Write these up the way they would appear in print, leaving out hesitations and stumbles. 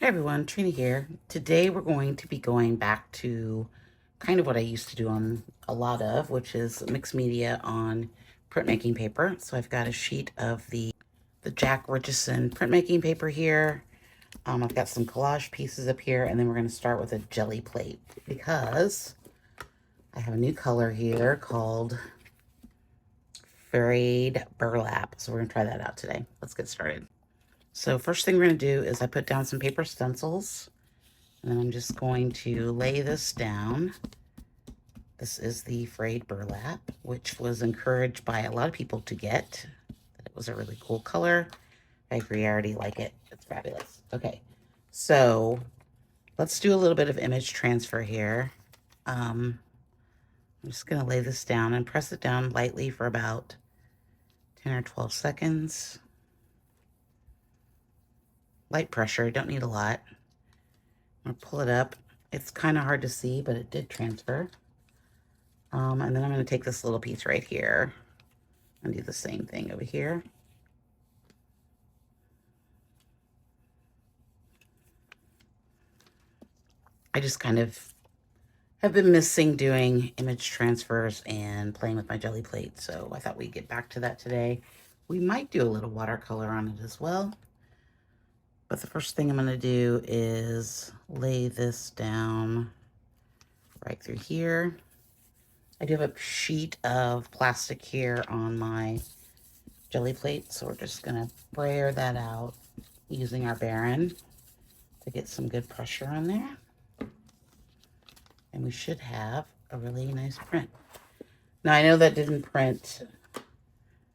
Hi everyone, Trina here. Today we're going to be going back to kind of what I used to do on a lot of, which is mixed media on printmaking paper. So I've got a sheet of the Jack Richardson printmaking paper here. I've got some collage pieces up here, and then we're going to start with a jelly plate because I have a new color here called Frayed Burlap. So we're going to try that out today. Let's get started. So first thing we're going to do is I put down some paper stencils. And then I'm just going to lay this down. This is the frayed burlap, which was encouraged by a lot of people to get. It was a really cool color. I agree, I already like it. It's fabulous. Okay, so let's do a little bit of image transfer here. I'm just gonna lay this down and press it down lightly for about 10 or 12 seconds. Light pressure, don't need a lot. I'm gonna pull it up. It's kind of hard to see, but it did transfer. And then I'm going to take this little piece right here and do the same thing over here. I just kind of have been missing doing image transfers and playing with my jelly plate, so I thought we'd get back to that today. We might do a little watercolor on it as well. But the first thing I'm going to do is lay this down right through here. I do have a sheet of plastic here on my jelly plate, so we're just going to brayer that out using our Baron to get some good pressure on there. And we should have a really nice print. Now, I know that didn't print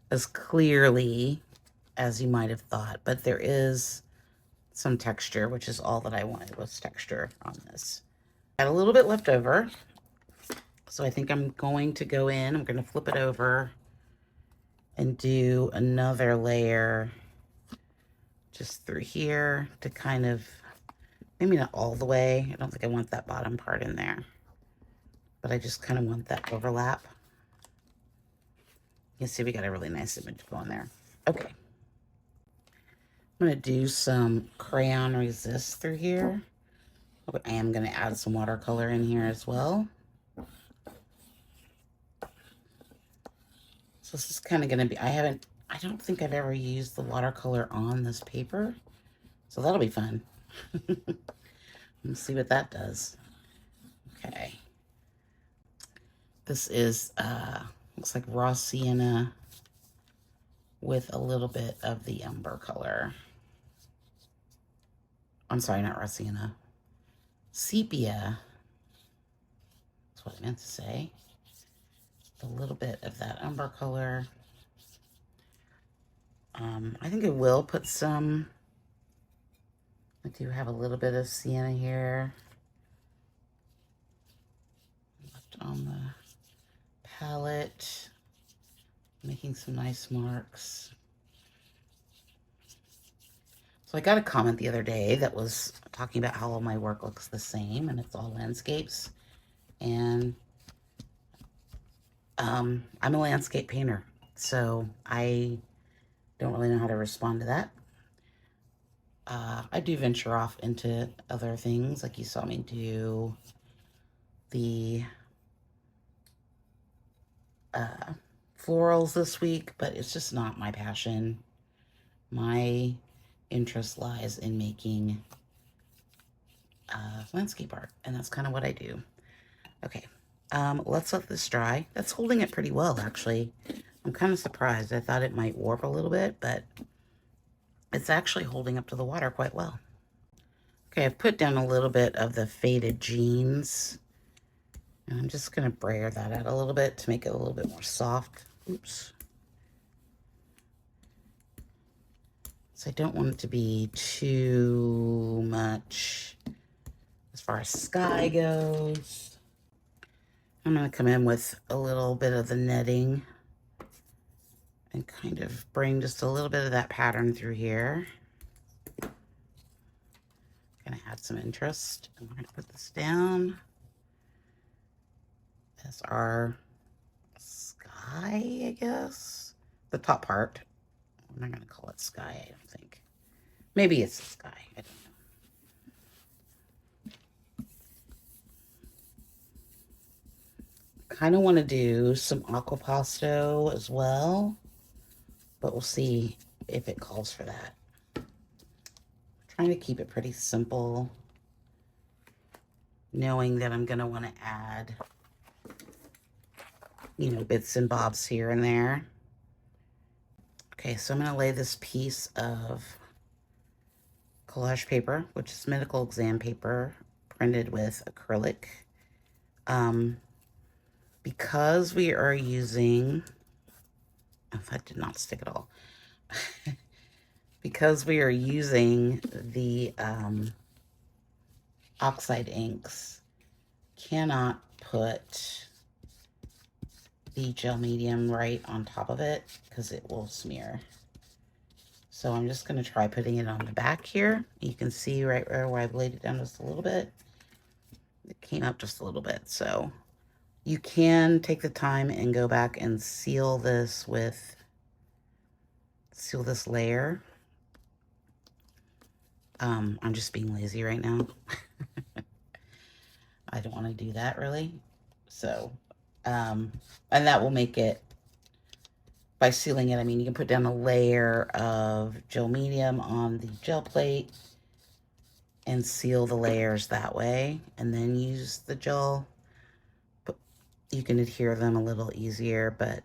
as clearly as you might have thought, but there is some texture, which is all that I wanted was texture on this. Got a little bit left over, so I think I'm going to go in, I'm going to flip it over and do another layer just through here to kind of, maybe not all the way. I don't think I want that bottom part in there, but I just kind of want that overlap. You can see we got a really nice image going there. Okay. I'm going to do some crayon resist through here. I am going to add some watercolor in here as well. So this is kind of going to be, I don't think I've ever used the watercolor on this paper. So that'll be fun. Let's see what that does. Okay. This is, looks like raw sienna with a little bit of the umber color. I'm sorry, not raw sienna. Sepia. That's what I meant to say. A little bit of that umber color. I think I will put some, I do have a little bit of sienna here left on the palette, making some nice marks. So I got a comment the other day that was talking about how all my work looks the same and it's all landscapes. And I'm a landscape painter, so I don't really know how to respond to that. I do venture off into other things, like you saw me do the florals this week, but it's just not my passion. My interest lies in making landscape art, and that's kind of what I do. Okay, let's let this dry. That's holding it pretty well, actually. I'm kind of surprised. I thought it might warp a little bit, but it's actually holding up to the water quite well. Okay, I've put down a little bit of the faded jeans, and I'm just going to brayer that out a little bit to make it a little bit more soft. Oops. So I don't want it to be too much as far as sky goes. I'm going to come in with a little bit of the netting and kind of bring just a little bit of that pattern through here. Going to add some interest, and we're going to put this down as our sky, I guess. The top part. I'm not going to call it sky, I don't think. Maybe it's the sky. I don't know. kind of want to do some Aquapasto as well, but we'll see if it calls for that. I'm trying to keep it pretty simple, knowing that I'm going to want to add, you know, bits and bobs here and there. Okay, so I'm going to lay this piece of collage paper, which is medical exam paper, printed with acrylic. Because we are using, oh, that did not stick at all. Because we are using the oxide inks, cannot put the gel medium right on top of it because it will smear. So I'm just going to try putting it on the back here. You can see right where I've laid it down just a little bit. It came up just a little bit. So you can take the time and go back and seal this layer. I'm just being lazy right now. I don't want to do that really. So, and that will make it, by sealing it, I mean, you can put down a layer of gel medium on the gel plate and seal the layers that way, and then use the gel. But you can adhere them a little easier, but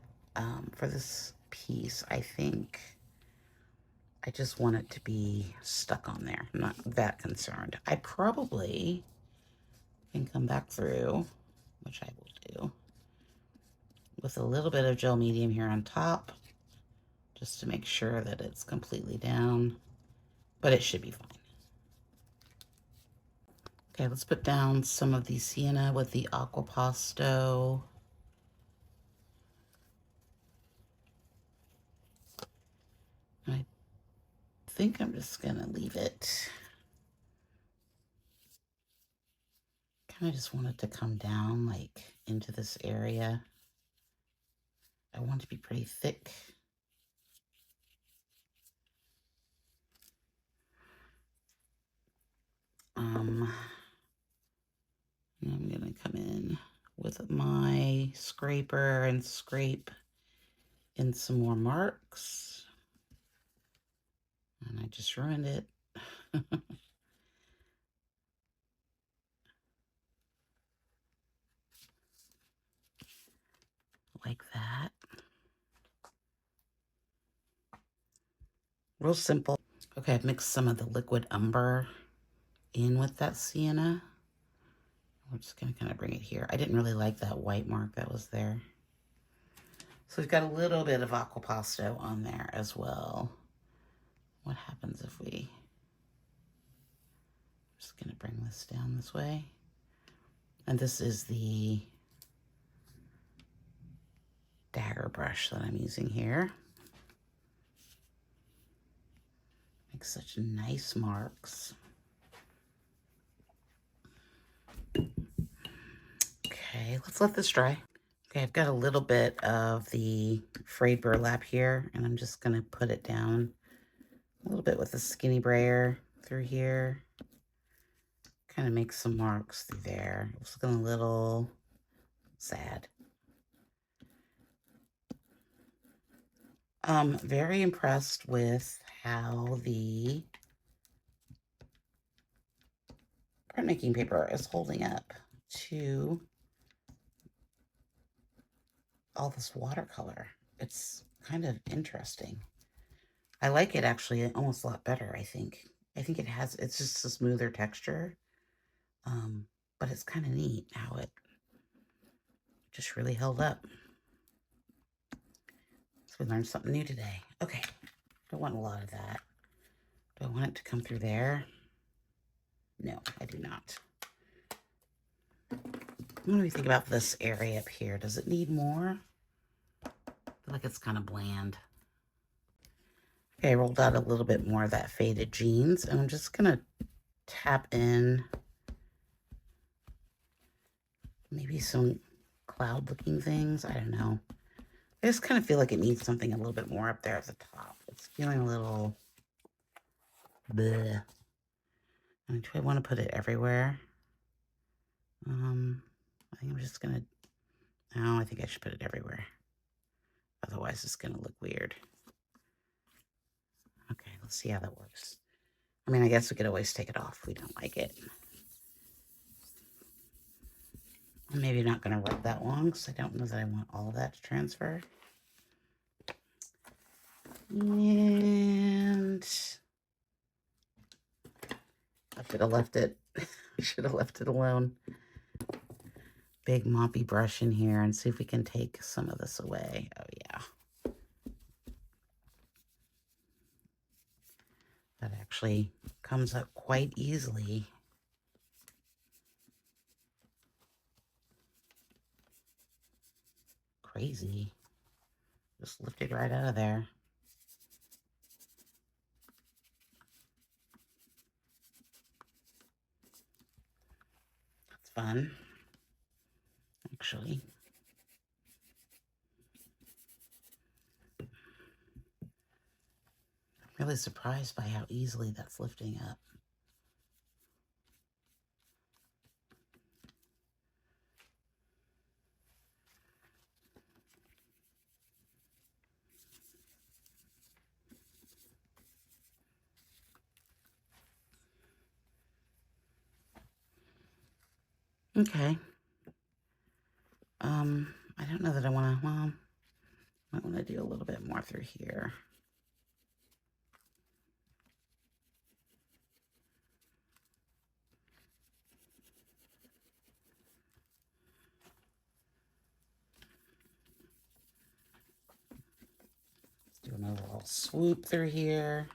for this piece, I think I just want it to be stuck on there. I'm not that concerned. I probably can come back through, which I will do, with a little bit of gel medium here on top, just to make sure that it's completely down, but it should be fine. Okay, let's put down some of the sienna with the Aquapasto. I think I'm just gonna leave it. Kind of just want it to come down like into this area. I want it to be pretty thick. I'm gonna come in with my scraper and scrape in some more marks. And I just ruined it. Like that. Real simple. Okay, I've mixed some of the liquid umber in with that sienna. We're just gonna kind of bring it here. I didn't really like that white mark that was there. So we've got a little bit of Aquapasto on there as well. What happens if we, just gonna bring this down this way. And this is the dagger brush that I'm using here. Make such nice marks. Okay, let's let this dry. Okay, I've got a little bit of the frayed burlap here, and I'm just gonna put it down a little bit with a skinny brayer through here. Kind of make some marks through there. It's looking a little sad. Very impressed with how the printmaking paper is holding up to all this watercolor. It's kind of interesting. I like it actually almost a lot better, I think. I think it's just a smoother texture. But it's kind of neat how it just really held up. So we learned something new today. Okay, don't want a lot of that. Do I want it to come through there? No, I do not. What do we think about this area up here? Does it need more? I feel like it's kind of bland. Okay, I rolled out a little bit more of that faded jeans, and I'm just gonna tap in maybe some cloud looking things. I don't know. I just kind of feel like it needs something a little bit more up there at the top. It's feeling a little bleh. And do I want to put it everywhere? I think I'm just gonna, No, I think I should put it everywhere. Otherwise, it's going to look weird. Okay, let's see how that works. I mean, I guess we could always take it off if we don't like it. I'm maybe not going to rub that long because I don't know that I want all of that to transfer. And I should have left it. I should have left it alone. Big moppy brush in here and see if we can take some of this away. Oh yeah. That actually comes up quite easily. Crazy. Just lifted right out of there. That's fun, actually. I'm really surprised by how easily that's lifting up. Okay. I don't know that I want to, well, I want to do a little bit more through here. Let's do another little swoop through here.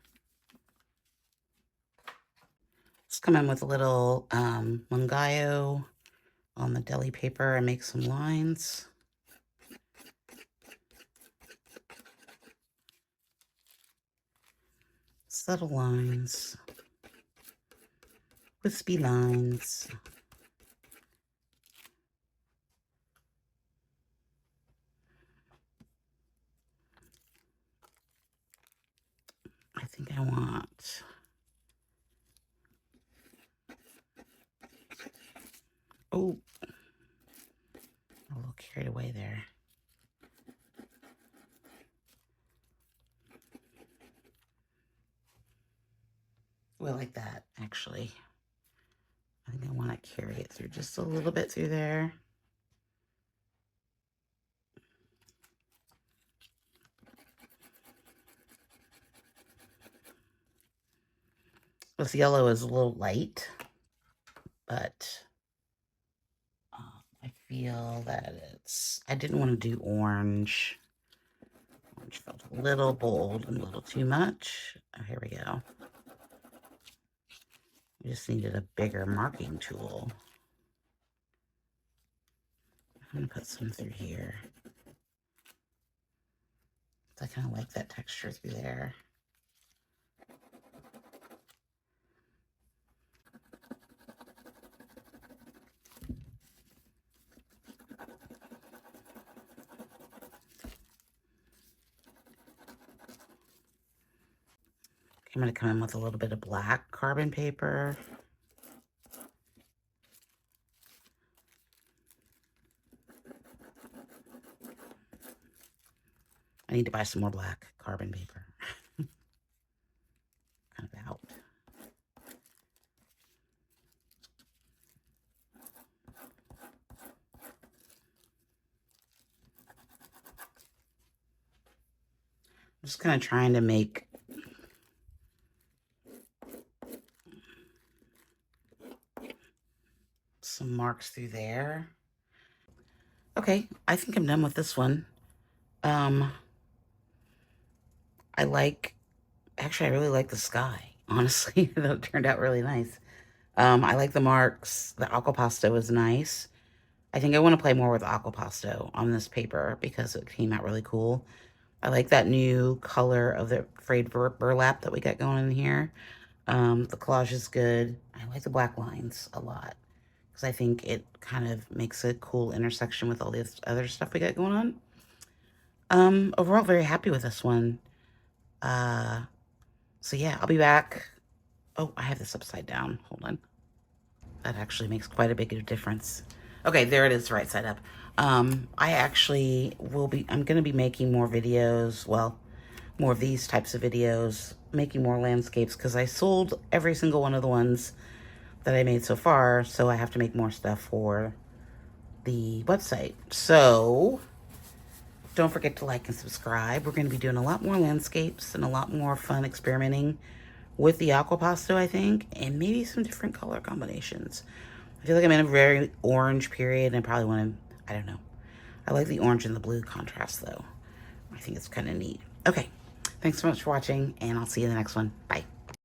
Let's come in with a little Mungyo on the deli paper and make some lines. Subtle lines. Wispy lines. I think I want oh, a little carried away there. Well, like that, actually. I think I want to carry it through just a little bit through there. This yellow is a little light, but I feel that I didn't want to do orange. Orange felt a little bold and a little too much. Oh, here we go. We just needed a bigger marking tool. I'm going to put some through here. I kind of like that texture through there. I'm going to come in with a little bit of black carbon paper. I need to buy some more black carbon paper. Kind of out. I'm just kind of trying to make some marks through there. Okay, I think I'm done with this one. Actually, I really like the sky, honestly. That turned out really nice. I like the marks. The Aquapasto was nice. I think I want to play more with Aquapasto on this paper because it came out really cool. I like that new color of the frayed burlap that we got going in here. The collage is good. I like the black lines a lot because I think it kind of makes a cool intersection with all this other stuff we got going on. Overall, very happy with this one. So yeah, I'll be back. Oh, I have this upside down. Hold on. That actually makes quite a big difference. Okay, there it is, right side up. I actually I'm going to be making more videos, well, more of these types of videos, making more landscapes, because I sold every single one of the ones that I made so far, so I have to make more stuff for the website. So don't forget to like and subscribe. We're going to be doing a lot more landscapes and a lot more fun experimenting with the Aquapasto, I think, and maybe some different color combinations. I feel like I'm in a very orange period, and I probably want to, I don't know. I like the orange and the blue contrast, though. I think it's kind of neat. Okay, thanks so much for watching, and I'll see you in the next one. Bye.